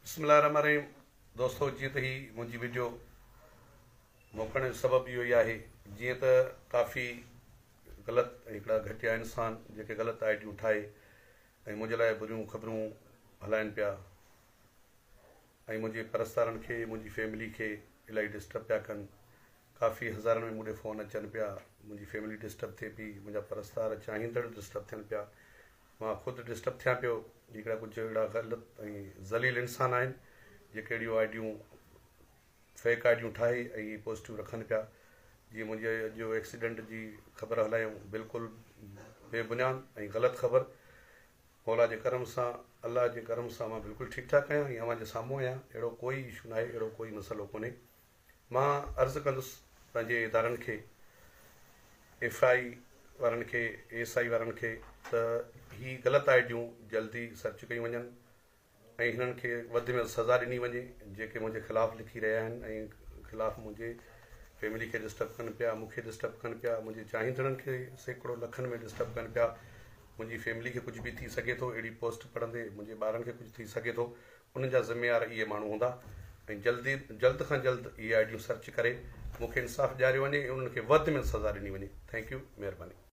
बिस्मिल्लाहिर्रहमानिर्रहीम। दोस्तों, जीअं त ही मुंहिंजी वीडियो मोकिलण जो सबबु इहो ई आहे, जीअं त काफ़ी ग़लति हिकिड़ा घटिया इंसान जेके ग़लति आइडियूं ठाहे ऐं मुंहिंजे लाइ बुरियूं ख़बरूं हलाइनि पिया ऐं मुंहिंजे परस्तारनि खे, मुंहिंजी फैमिली खे इलाही डिस्टर्ब पिया कनि। काफ़ी हज़ारनि में मूंखे फ़ोन अचनि पिया, मुंहिंजी फैमिली डिस्टर्ब थिए पई, मुंहिंजा परस्तार चाहींदड़ डिस्टर्ब थियनि पिया, मां ख़ुदि डिस्टर्ब थियां पियो। हिकिड़ा कुझु अहिड़ा ग़लति ऐं ज़लील इंसान आहिनि जेके अहिड़ियूं आइडियूं, फेक आइडियूं ठाहे ऐं पॉज़िटिव रखनि पिया। जीअं मुंहिंजे जो एक्सीडेंट जी ख़बर हलायूं, बिल्कुलु बेबुनियाद ऐं ग़लति ख़बर। मौला जे करम सां, अलाह जे करम सां मां बिल्कुलु ठीकु ठाकु आहियां ऐं अव्हां जे साम्हूं आहियां। अहिड़ो कोई इशू न आहे, अहिड़ो कोई मसइलो कोन्हे। मां अर्ज़ु कंदुसि पंहिंजे इदारनि खे, FI वारनि खे, SI वारनि खे, त ही ग़लति आइडियूं जल्दी सर्च कयूं वञनि ऐं हिननि खे वधि में वधि सज़ा ॾिनी वञे जेके मुंहिंजे ख़िलाफ़ु लिखी रहिया आहिनि ऐं ख़िलाफ़ु मुंहिंजे फैमिली खे डिस्टर्ब कनि पिया, मूंखे डिस्टर्ब कनि पिया, मुंहिंजे चाहींदड़नि खे सैकड़ो लखनि में डिस्टर्ब कनि पिया। मुंहिंजी फैमिली खे कुझु बि थी सघे थो, अहिड़ी पोस्ट पढ़ंदे मुंहिंजे ॿारनि खे कुझु थी सघे थो। उन्हनि जा ज़िम्मेवार इहे माण्हू हूंदा ऐं जल्द खां जल्द इहे आइडियूं सर्च करे मूंखे इंसाफ़ु ॾियारियो वञे ऐं उन्हनि खे वधि में सज़ा ॾिनी वञे। थैंक यू, महिरबानी।